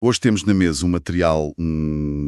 Hoje temos na mesa um material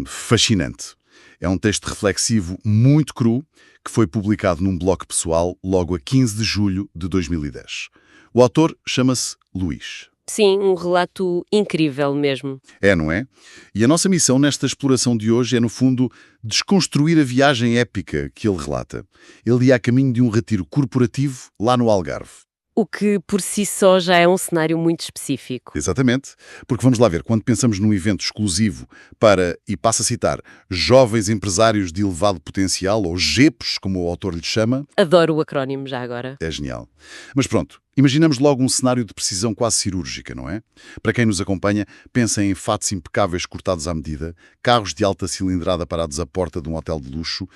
fascinante. É um texto reflexivo muito cru que foi publicado num blog pessoal logo a 15 de julho de 2010. O autor chama-se Luís. Sim, um relato incrível mesmo. É, não é? E a nossa missão nesta exploração de hoje é, no fundo, desconstruir a viagem épica que ele relata. Ele ia a caminho de um retiro corporativo lá no Algarve. O que por si só já é um cenário muito específico. Exatamente, porque vamos lá ver, quando pensamos num evento exclusivo para, e passo a citar, jovens empresários de elevado potencial, ou JEPs, como o autor lhe chama, Adoro o acrónimo já agora. é genial. Mas pronto, imaginamos logo um cenário de precisão quase cirúrgica, não é? Para quem nos acompanha, pensa em fatos impecáveis cortados à medida, carros de alta cilindrada parados à porta de um hotel de luxo,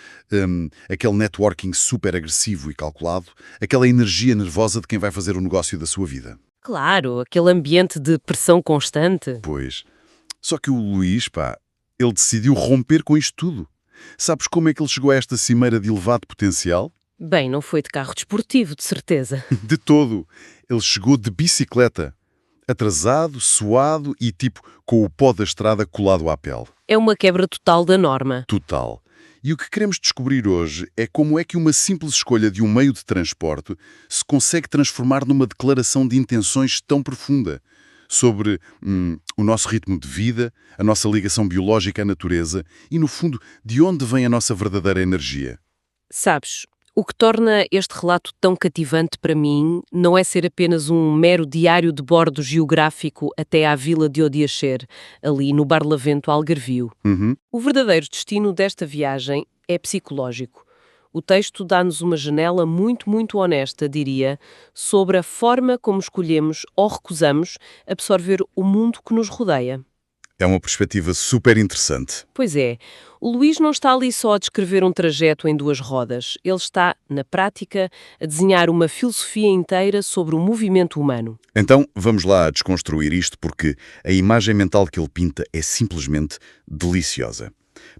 aquele networking super agressivo e calculado, aquela energia nervosa de quem vai fazer o negócio da sua vida. Claro, aquele ambiente de pressão constante. Pois. Só que o Luís, ele decidiu romper com isto tudo. Sabes como é que ele chegou a esta cimeira de elevado potencial? Bem, não foi de carro desportivo, de certeza. De todo. Ele chegou de bicicleta. Atrasado, suado e com o pó da estrada colado à pele. É uma quebra total da norma. Total. E o que queremos descobrir hoje é como é que uma simples escolha de um meio de transporte se consegue transformar numa declaração de intenções tão profunda sobre o nosso ritmo de vida, a nossa ligação biológica à natureza e, no fundo, de onde vem a nossa verdadeira energia. Sabes, o que torna este relato tão cativante para mim não é ser apenas um mero diário de bordo geográfico até à vila de Odiaxer, ali no Barlavento Algarvio. O verdadeiro destino desta viagem é psicológico. O texto dá-nos uma janela muito, muito honesta, diria, sobre a forma como escolhemos ou recusamos absorver o mundo que nos rodeia. É uma perspectiva super interessante. Pois é, o Luís não está ali só a descrever um trajeto em duas rodas. Ele está, na prática, a desenhar uma filosofia inteira sobre o movimento humano. Então, vamos lá desconstruir isto porque a imagem mental que ele pinta é simplesmente deliciosa.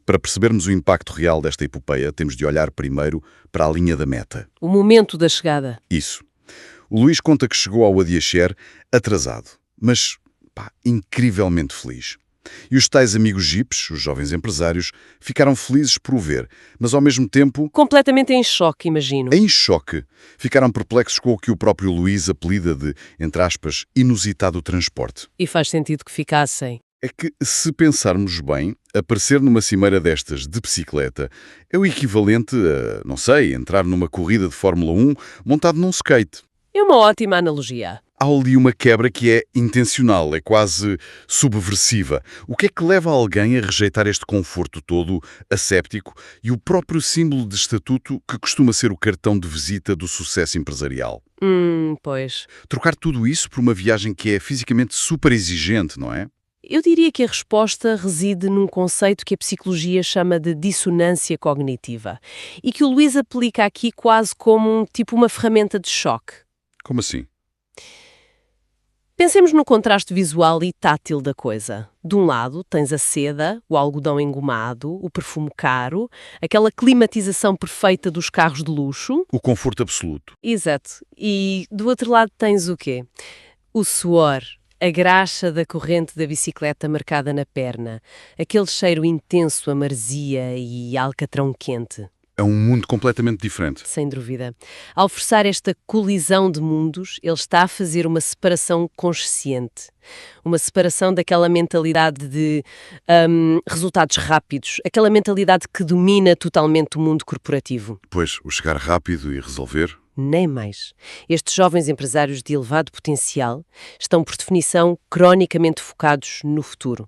Para percebermos o impacto real desta epopeia, temos de olhar primeiro para a linha da meta. O momento da chegada. Isso. O Luís conta que chegou ao Odiaxer atrasado, mas, incrivelmente feliz. E os tais amigos jipes, os jovens empresários, ficaram felizes por o ver, mas ao mesmo tempo... Completamente em choque, imagino. Em choque. Ficaram perplexos com o que o próprio Luís apelida de, entre aspas, inusitado transporte. E faz sentido que ficassem. É que, se pensarmos bem, aparecer numa cimeira destas de bicicleta é o equivalente a, não sei, entrar numa corrida de Fórmula 1 montado num skate. É uma ótima analogia. Há ali uma quebra que é intencional, é quase subversiva. O que é que leva alguém a rejeitar este conforto todo asséptico e o próprio símbolo de estatuto que costuma ser o cartão de visita do sucesso empresarial? Pois. Trocar tudo isso por uma viagem que é fisicamente super exigente, não é? Eu diria que a resposta reside num conceito que a psicologia chama de dissonância cognitiva e que o Luís aplica aqui quase como uma ferramenta de choque. Como assim? Pensemos no contraste visual e tátil da coisa. De um lado, tens a seda, o algodão engomado, o perfume caro, aquela climatização perfeita dos carros de luxo. O conforto absoluto. Exato. E do outro lado tens o quê? O suor. A graxa da corrente da bicicleta marcada na perna, aquele cheiro intenso a maresia e alcatrão quente. É um mundo completamente diferente. Sem dúvida. Ao forçar esta colisão de mundos, ele está a fazer uma separação consciente. Uma separação daquela mentalidade de resultados rápidos, aquela mentalidade que domina totalmente o mundo corporativo. Pois, o chegar rápido e resolver... Nem mais. Estes jovens empresários de elevado potencial estão, por definição, cronicamente focados no futuro.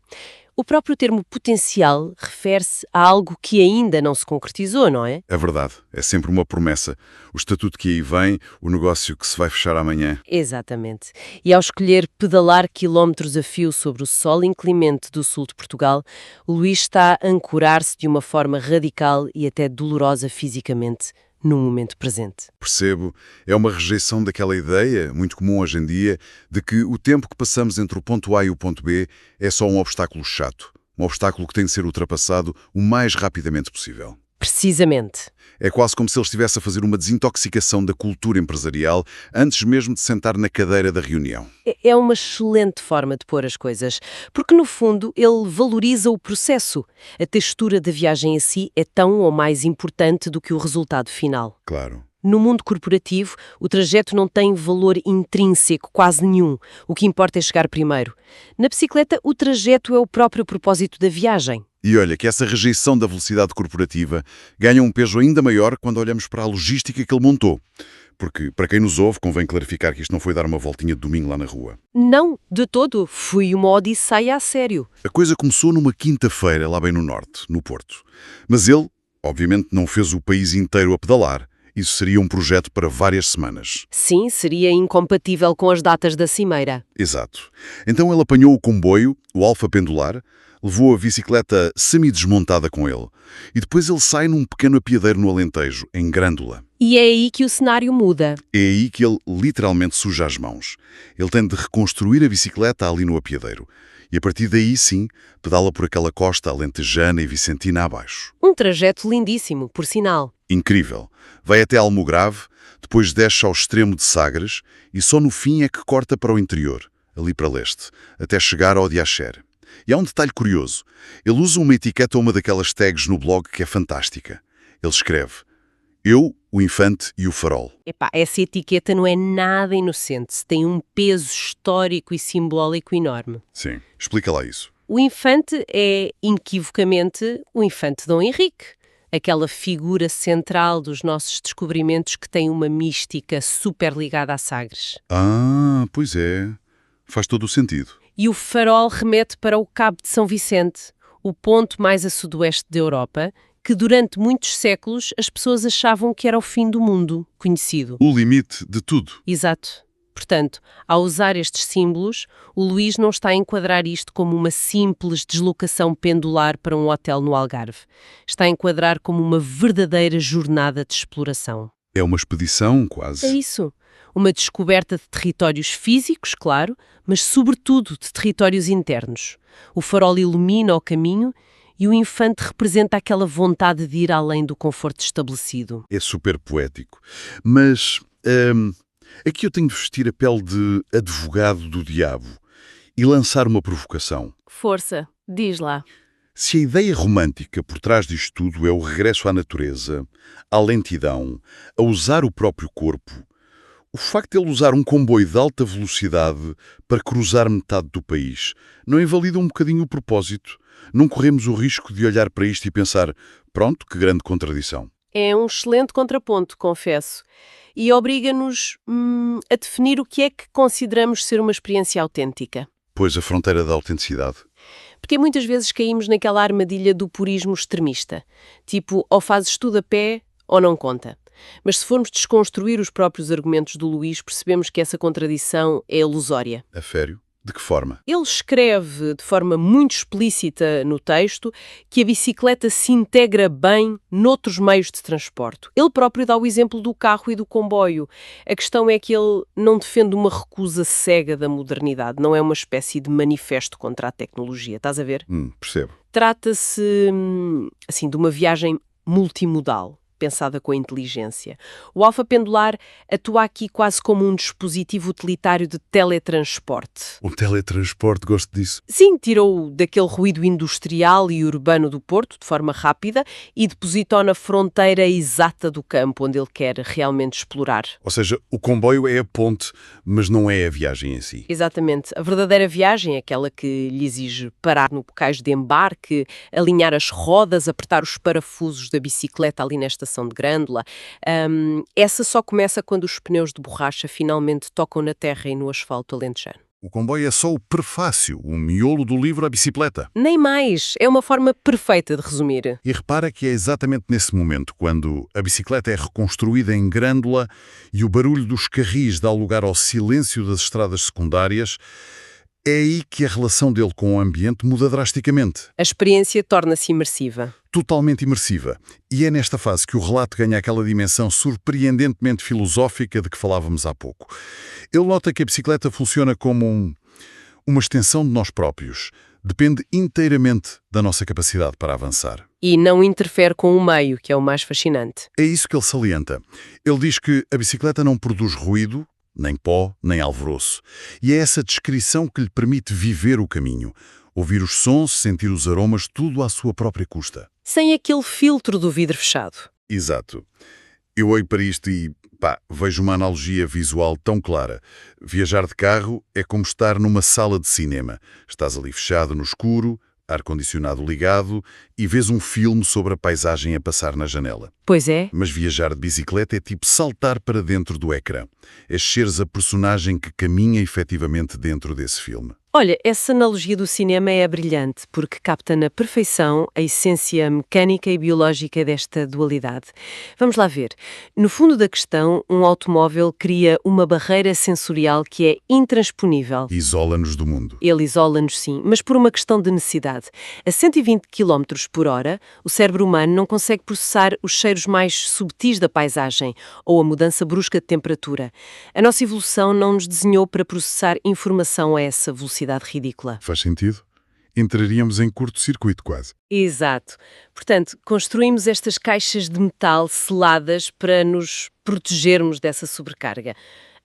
O próprio termo potencial refere-se a algo que ainda não se concretizou, não é? É verdade. É sempre uma promessa. O estatuto que aí vem, o negócio que se vai fechar amanhã. Exatamente. E ao escolher pedalar quilómetros a fio sobre o solo inclemente do sul de Portugal, o Luís está a ancorar-se de uma forma radical e até dolorosa fisicamente no momento presente. Percebo. É uma rejeição daquela ideia, muito comum hoje em dia, de que o tempo que passamos entre o ponto A e o ponto B é só um obstáculo chato. Um obstáculo que tem de ser ultrapassado o mais rapidamente possível. Precisamente. É quase como se ele estivesse a fazer uma desintoxicação da cultura empresarial antes mesmo de sentar na cadeira da reunião. É uma excelente forma de pôr as coisas, porque no fundo ele valoriza o processo. A textura da viagem em si é tão ou mais importante do que o resultado final. Claro. No mundo corporativo, o trajeto não tem valor intrínseco, quase nenhum. O que importa é chegar primeiro. Na bicicleta, o trajeto é o próprio propósito da viagem. E olha que essa rejeição da velocidade corporativa ganha um peso ainda maior quando olhamos para a logística que ele montou. Porque, para quem nos ouve, convém clarificar que isto não foi dar uma voltinha de domingo lá na rua. Não, de todo. Foi uma odisseia a sério. A coisa começou numa quinta-feira, lá bem no norte, no Porto. Mas ele, obviamente, não fez o país inteiro a pedalar. Isso seria um projeto para várias semanas. Sim, seria incompatível com as datas da cimeira. Exato. Então ele apanhou o comboio, o Alfa Pendular, levou a bicicleta semi-desmontada com ele. E depois ele sai num pequeno apiadeiro no Alentejo, em Grândola. E é aí que o cenário muda. É aí que ele literalmente suja as mãos. Ele tem de reconstruir a bicicleta ali no apiadeiro. E a partir daí, sim, pedala por aquela costa alentejana e vicentina abaixo. Um trajeto lindíssimo, por sinal. Incrível. Vai até Almograve, depois desce ao extremo de Sagres e só no fim é que corta para o interior, ali para leste, até chegar ao Diacher. E há um detalhe curioso. Ele usa uma etiqueta a uma daquelas tags no blog que é fantástica. Ele escreve: Eu, o Infante e o Farol. Epá, essa etiqueta não é nada inocente. Tem um peso histórico e simbólico enorme. Sim, explica lá isso. O Infante é, inequivocamente, o Infante Dom Henrique. Aquela figura central dos nossos descobrimentos que tem uma mística super ligada a Sagres. Ah, pois é. Faz todo o sentido. E o farol remete para o Cabo de São Vicente, o ponto mais a sudoeste da Europa, que durante muitos séculos as pessoas achavam que era o fim do mundo conhecido. O limite de tudo. Exato. Portanto, ao usar estes símbolos, o Luís não está a enquadrar isto como uma simples deslocação pendular para um hotel no Algarve. Está a enquadrar como uma verdadeira jornada de exploração. É uma expedição, É quase. isso. Uma descoberta de territórios físicos, claro, mas sobretudo de territórios internos. O farol ilumina o caminho e o infante representa aquela vontade de ir além do conforto estabelecido. É super poético. Mas aqui eu tenho de vestir a pele de advogado do diabo e lançar uma provocação. Força, diz lá. Se a ideia romântica por trás disto tudo é o regresso à natureza, à lentidão, a usar o próprio corpo, o facto de ele usar um comboio de alta velocidade para cruzar metade do país não invalida um bocadinho o propósito? Não corremos o risco de olhar para isto e pensar, pronto, que grande contradição. É um excelente contraponto, confesso. E obriga-nos a definir o que é que consideramos ser uma experiência autêntica. Pois a fronteira da autenticidade. Porque muitas vezes caímos naquela armadilha do purismo extremista. Tipo, ou fazes tudo a pé ou não conta. Mas se formos desconstruir os próprios argumentos do Luís, percebemos que essa contradição é ilusória. A sério? De que forma? Ele escreve de forma muito explícita no texto que a bicicleta se integra bem noutros meios de transporte. Ele próprio dá o exemplo do carro e do comboio. A questão é que ele não defende uma recusa cega da modernidade, não é uma espécie de manifesto contra a tecnologia, estás a ver? Percebo. Trata-se, assim, de uma viagem multimodal, pensada com a inteligência. O Alfa Pendular atua aqui quase como um dispositivo utilitário de teletransporte. O teletransporte, gosto disso. Sim, tirou-o daquele ruído industrial e urbano do Porto, de forma rápida, e depositou na fronteira exata do campo, onde ele quer realmente explorar. Ou seja, o comboio é a ponte, mas não é a viagem em si. Exatamente. A verdadeira viagem é aquela que lhe exige parar no cais de embarque, alinhar as rodas, apertar os parafusos da bicicleta ali nesta de Grândola. Essa só começa quando os pneus de borracha finalmente tocam na terra e no asfalto alentejano. O comboio é só o prefácio, o miolo do livro A Bicicleta. Nem mais. É uma forma perfeita de resumir. E repara que é exatamente nesse momento, quando a bicicleta é reconstruída em Grândola e o barulho dos carris dá lugar ao silêncio das estradas secundárias, é aí que a relação dele com o ambiente muda drasticamente. A experiência torna-se imersiva. Totalmente imersiva. E é nesta fase que o relato ganha aquela dimensão surpreendentemente filosófica de que falávamos há pouco. Ele nota que a bicicleta funciona como uma extensão de nós próprios, Depende inteiramente da nossa capacidade para avançar. E não interfere com o meio, que é o mais fascinante. É isso que ele salienta. Ele diz que a bicicleta não produz ruído, nem pó, nem alvoroço. E é essa descrição que lhe permite viver o caminho. Ouvir os sons, sentir os aromas, tudo à sua própria custa. Sem aquele filtro do vidro fechado. Exato. Eu olho para isto e, vejo uma analogia visual tão clara. Viajar de carro é como estar numa sala de cinema. Estás ali fechado no escuro, ar-condicionado ligado e vês um filme sobre a paisagem a passar na janela. Pois é. Mas viajar de bicicleta é tipo saltar para dentro do ecrã. É seres a personagem que caminha efetivamente dentro desse filme. Olha, essa analogia do cinema é brilhante, porque capta na perfeição a essência mecânica e biológica desta dualidade. Vamos lá ver. No fundo da questão, um automóvel cria uma barreira sensorial que é intransponível. Isola-nos do mundo. Ele isola-nos, sim, mas por uma questão de necessidade. A 120 km por hora, o cérebro humano não consegue processar os cheiros mais subtis da paisagem ou a mudança brusca de temperatura. A nossa evolução não nos desenhou para processar informação a essa velocidade ridícula. Faz sentido? Entraríamos em curto-circuito quase. Exato. Portanto, construímos estas caixas de metal seladas para nos protegermos dessa sobrecarga.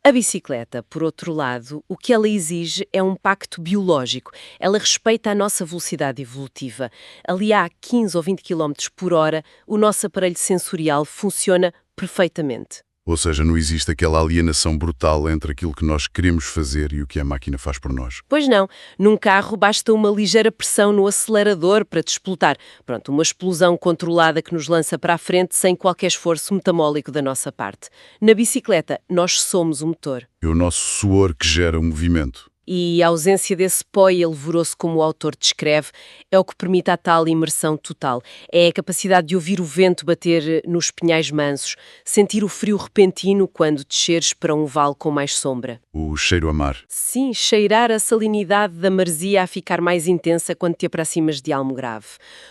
A bicicleta, por outro lado, o que ela exige é um pacto biológico. Ela respeita a nossa velocidade evolutiva. Ali a 15 ou 20 km por hora, o nosso aparelho sensorial funciona perfeitamente. Ou seja, não existe aquela alienação brutal entre aquilo que nós queremos fazer e o que a máquina faz por nós. Pois não. Num carro basta uma ligeira pressão no acelerador para desplotar. Pronto, uma explosão controlada que nos lança para a frente sem qualquer esforço metabólico da nossa parte. Na bicicleta, nós somos o motor. É o nosso suor que gera o movimento. E a ausência desse pó e alvoroço, como o autor descreve, é o que permite a tal imersão total. É a capacidade de ouvir o vento bater nos pinhais mansos, sentir o frio repentino quando desceres para um vale com mais sombra. O cheiro a mar. Sim, cheirar a salinidade da maresia a ficar mais intensa quando te aproximas de Almograve.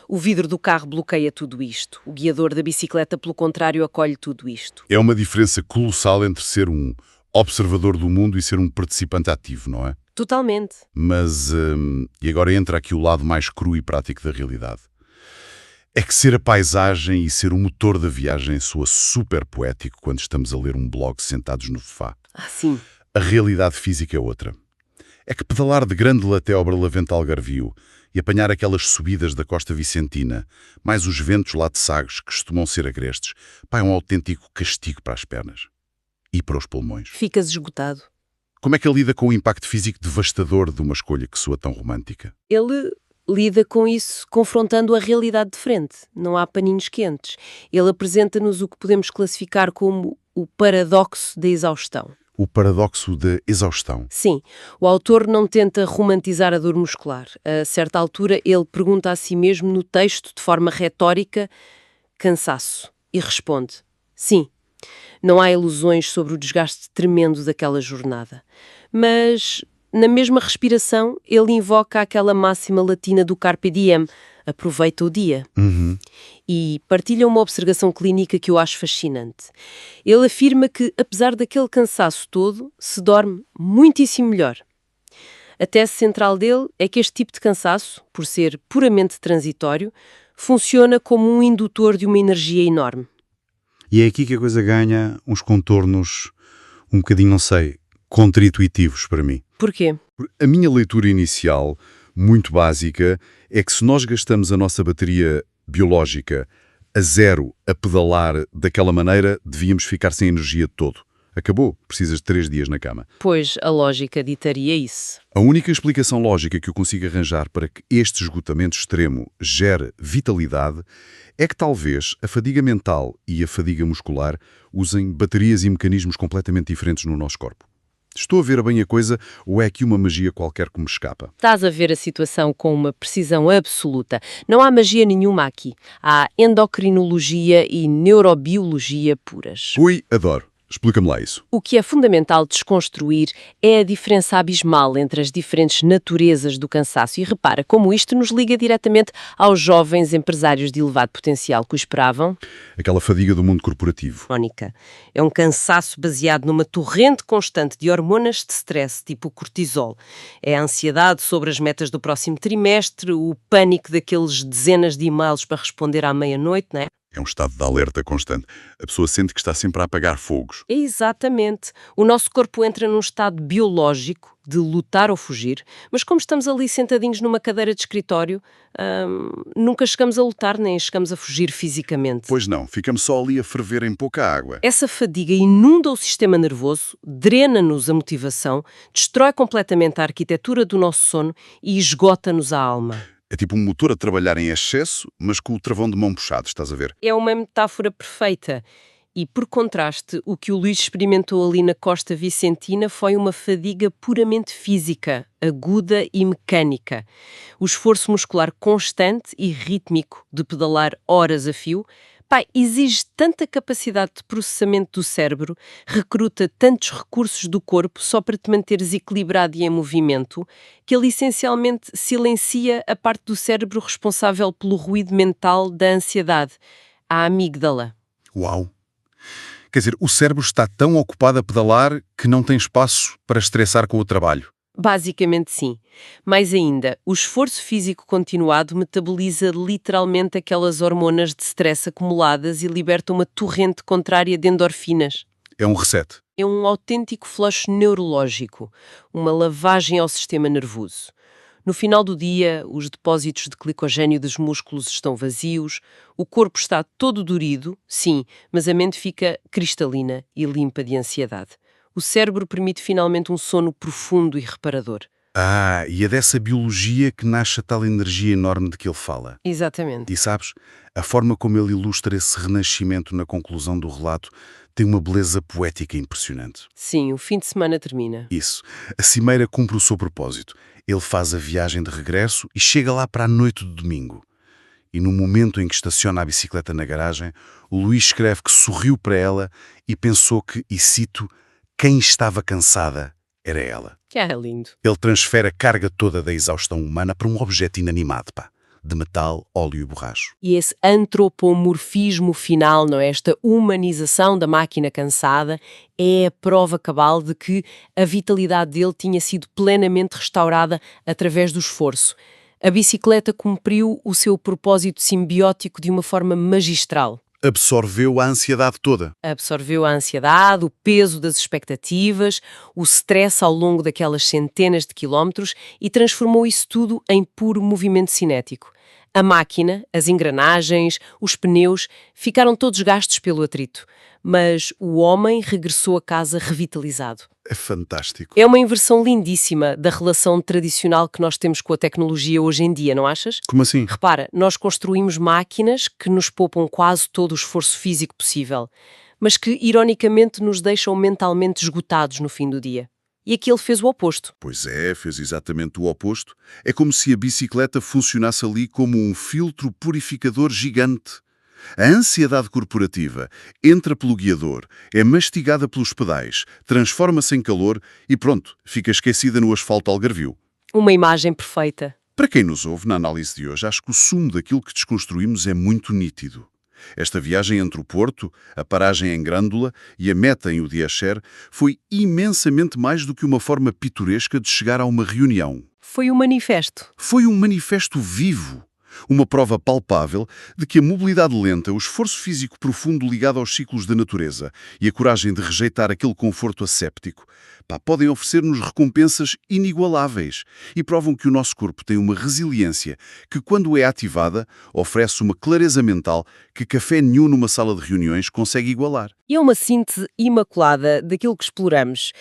O vidro do carro bloqueia tudo isto. O guiador da bicicleta, pelo contrário, acolhe tudo isto. É uma diferença colossal entre ser um observador do mundo e ser um participante ativo, não é? Totalmente. Mas, e agora entra aqui o lado mais cru e prático da realidade. É que ser a paisagem e ser o motor da viagem soa super poético quando estamos a ler um blog sentados no sofá. Sim. A realidade física é outra. É que pedalar de Grândola até ao Barlavento Algarvio e apanhar aquelas subidas da Costa Vicentina, mais os ventos lá de Sagres, que costumam ser agrestes, é um autêntico castigo para as pernas. E para os pulmões. Ficas esgotado. Como é que ele lida com o impacto físico devastador de uma escolha que soa tão romântica? Ele lida com isso confrontando a realidade de frente. Não há paninhos quentes. Ele apresenta-nos o que podemos classificar como o paradoxo da exaustão. O paradoxo da exaustão. Sim, o autor não tenta romantizar a dor muscular. A certa altura, ele pergunta a si mesmo no texto, de forma retórica, cansaço, e responde, sim. Não há ilusões sobre o desgaste tremendo daquela jornada. Mas, na mesma respiração, ele invoca aquela máxima latina do Carpe Diem, aproveita o dia. E partilha uma observação clínica que eu acho fascinante. Ele afirma que, apesar daquele cansaço todo, se dorme muitíssimo melhor. A tese central dele é que este tipo de cansaço, por ser puramente transitório, funciona como um indutor de uma energia enorme. E é aqui que a coisa ganha uns contornos um bocadinho, não sei, contra-intuitivos para mim. Porquê? A minha leitura inicial, muito básica, é que se nós gastamos a nossa bateria biológica a zero a pedalar daquela maneira, devíamos ficar sem energia de todo. Acabou, precisas de 3 dias na cama. Pois a lógica ditaria isso. A única explicação lógica que eu consigo arranjar para que este esgotamento extremo gere vitalidade é que talvez a fadiga mental e a fadiga muscular usem baterias e mecanismos completamente diferentes no nosso corpo. Estou a ver bem a coisa ou é aqui uma magia qualquer que me escapa? Estás a ver a situação com uma precisão absoluta. Não há magia nenhuma aqui. Há endocrinologia e neurobiologia puras. Ui, adoro. Explica-me lá isso. O que é fundamental desconstruir é a diferença abismal entre as diferentes naturezas do cansaço. E repara como isto nos liga diretamente aos jovens empresários de elevado potencial que o esperavam. Aquela fadiga do mundo corporativo. Mónica, é um cansaço baseado numa torrente constante de hormonas de stress, tipo o cortisol. É a ansiedade sobre as metas do próximo trimestre, o pânico daqueles dezenas de e-mails para responder à meia-noite, não é? É um estado de alerta constante. A pessoa sente que está sempre a apagar fogos. Exatamente. O nosso corpo entra num estado biológico de lutar ou fugir, mas como estamos ali sentadinhos numa cadeira de escritório, nunca chegamos a lutar nem chegamos a fugir fisicamente. Pois não, ficamos só ali a ferver em pouca água. Essa fadiga inunda o sistema nervoso, drena-nos a motivação, destrói completamente a arquitetura do nosso sono e esgota-nos a alma. É tipo um motor a trabalhar em excesso, mas com o travão de mão puxado, estás a ver? É uma metáfora perfeita. E, por contraste, o que o Luís experimentou ali na Costa Vicentina foi uma fadiga puramente física, aguda e mecânica. O esforço muscular constante e rítmico de pedalar horas a fio, exige tanta capacidade de processamento do cérebro, recruta tantos recursos do corpo só para te manteres equilibrado e em movimento, que ele essencialmente silencia a parte do cérebro responsável pelo ruído mental da ansiedade, a amígdala. Uau! Quer dizer, o cérebro está tão ocupado a pedalar que não tem espaço para estressar com o trabalho. Basicamente sim. Mais ainda, o esforço físico continuado metaboliza literalmente aquelas hormonas de stress acumuladas e liberta uma torrente contrária de endorfinas. É um reset. É um autêntico flush neurológico, uma lavagem ao sistema nervoso. No final do dia, os depósitos de glicogênio dos músculos estão vazios, o corpo está todo dorido, sim, mas a mente fica cristalina e limpa de ansiedade. O cérebro permite finalmente um sono profundo e reparador. E é dessa biologia que nasce a tal energia enorme de que ele fala. Exatamente. E sabes, a forma como ele ilustra esse renascimento na conclusão do relato tem uma beleza poética impressionante. Sim, o fim de semana termina. Isso. A cimeira cumpre o seu propósito. Ele faz a viagem de regresso e chega lá para a noite do domingo. E no momento em que estaciona a bicicleta na garagem, o Luís escreve que sorriu para ela e pensou que, e cito, quem estava cansada era ela. Que é lindo. Ele transfere a carga toda da exaustão humana para um objeto inanimado, de metal, óleo e borracho. E esse antropomorfismo final, não é? Esta humanização da máquina cansada, é a prova cabal de que a vitalidade dele tinha sido plenamente restaurada através do esforço. A bicicleta cumpriu o seu propósito simbiótico de uma forma magistral. Absorveu a ansiedade toda. Absorveu a ansiedade, o peso das expectativas, o stress ao longo daquelas centenas de quilómetros e transformou isso tudo em puro movimento cinético. A máquina, as engrenagens, os pneus ficaram todos gastos pelo atrito, mas o homem regressou a casa revitalizado. É fantástico. É uma inversão lindíssima da relação tradicional que nós temos com a tecnologia hoje em dia, não achas? Como assim? Repara, nós construímos máquinas que nos poupam quase todo o esforço físico possível, mas que, ironicamente, nos deixam mentalmente esgotados no fim do dia. E aqui ele fez o oposto. Pois é, fez exatamente o oposto. É como se a bicicleta funcionasse ali como um filtro purificador gigante. A ansiedade corporativa entra pelo guiador, é mastigada pelos pedais, transforma-se em calor e pronto, fica esquecida no asfalto algarvio. Uma imagem perfeita. Para quem nos ouve na análise de hoje, acho que o sumo daquilo que desconstruímos é muito nítido. Esta viagem entre o Porto, a paragem em Grândola e a meta em Udiaxer foi imensamente mais do que uma forma pitoresca de chegar a uma reunião. Foi um manifesto. Foi um manifesto vivo. Uma prova palpável de que a mobilidade lenta, o esforço físico profundo ligado aos ciclos da natureza e a coragem de rejeitar aquele conforto asséptico, podem oferecer-nos recompensas inigualáveis e provam que o nosso corpo tem uma resiliência que, quando é ativada, oferece uma clareza mental que café nenhum numa sala de reuniões consegue igualar. E é uma síntese imaculada daquilo que exploramos.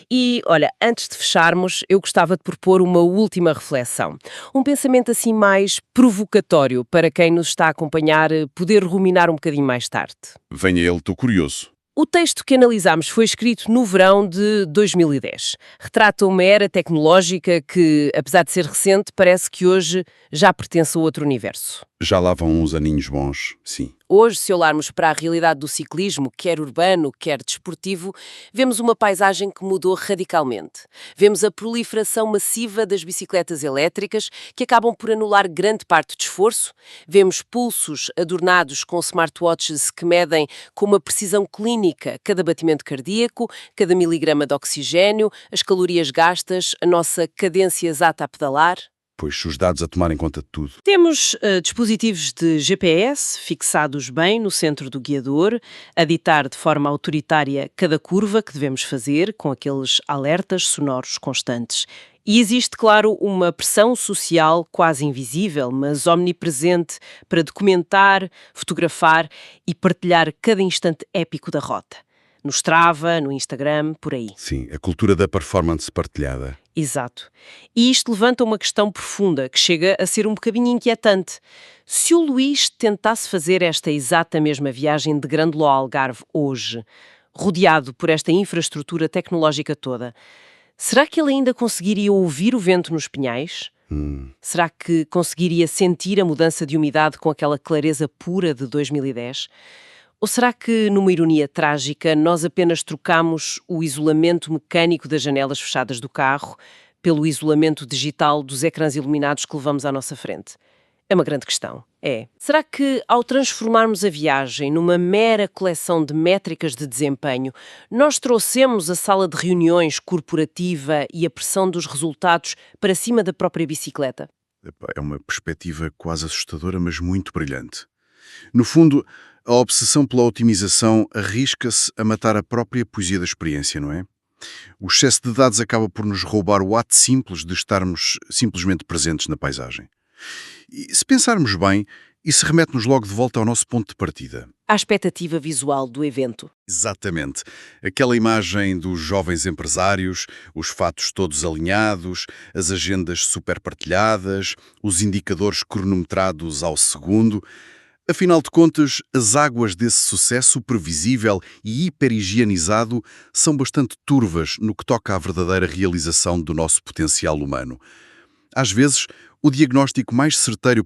E, olha, antes de fecharmos, eu gostava de propor uma última reflexão. Um pensamento assim mais provocatório para quem nos está a acompanhar poder ruminar um bocadinho mais tarde. Venha ele, estou curioso. O texto que analisámos foi escrito no verão de 2010. Retrata uma era tecnológica que, apesar de ser recente, parece que hoje já pertence a outro universo. Já lá vão uns aninhos bons, sim. Hoje, se olharmos para a realidade do ciclismo, quer urbano, quer desportivo, vemos uma paisagem que mudou radicalmente. Vemos a proliferação massiva das bicicletas elétricas, que acabam por anular grande parte do esforço. Vemos pulsos adornados com smartwatches que medem com uma precisão clínica cada batimento cardíaco, cada miligrama de oxigênio, as calorias gastas, a nossa cadência exata a pedalar. Pois os dados a tomarem conta de tudo. Temos dispositivos de GPS fixados bem no centro do guiador, a ditar de forma autoritária cada curva que devemos fazer, com aqueles alertas sonoros constantes. E existe, claro, uma pressão social quase invisível, mas omnipresente, para documentar, fotografar e partilhar cada instante épico da rota. No Strava, no Instagram, por aí. Sim, a cultura da performance partilhada. Exato. E isto levanta uma questão profunda, que chega a ser um bocadinho inquietante. Se o Luís tentasse fazer esta exata mesma viagem de Grândola ao Algarve hoje, rodeado por esta infraestrutura tecnológica toda, será que ele ainda conseguiria ouvir o vento nos pinhais? Será que conseguiria sentir a mudança de umidade com aquela clareza pura de 2010? Ou será que, numa ironia trágica, nós apenas trocamos o isolamento mecânico das janelas fechadas do carro pelo isolamento digital dos ecrãs iluminados que levamos à nossa frente? É uma grande questão. Será que, ao transformarmos a viagem numa mera coleção de métricas de desempenho, nós trouxemos a sala de reuniões corporativa e a pressão dos resultados para cima da própria bicicleta? É uma perspectiva quase assustadora, mas muito brilhante. No fundo, a obsessão pela otimização arrisca-se a matar a própria poesia da experiência, não é? O excesso de dados acaba por nos roubar o ato simples de estarmos simplesmente presentes na paisagem. E se pensarmos bem, isso remete-nos logo de volta ao nosso ponto de partida. A expectativa visual do evento. Exatamente. Aquela imagem dos jovens empresários, os fatos todos alinhados, as agendas super partilhadas, os indicadores cronometrados ao segundo. Afinal de contas, as águas desse sucesso previsível e hiper-higienizado são bastante turvas no que toca à verdadeira realização do nosso potencial humano. Às vezes, o diagnóstico mais certeiro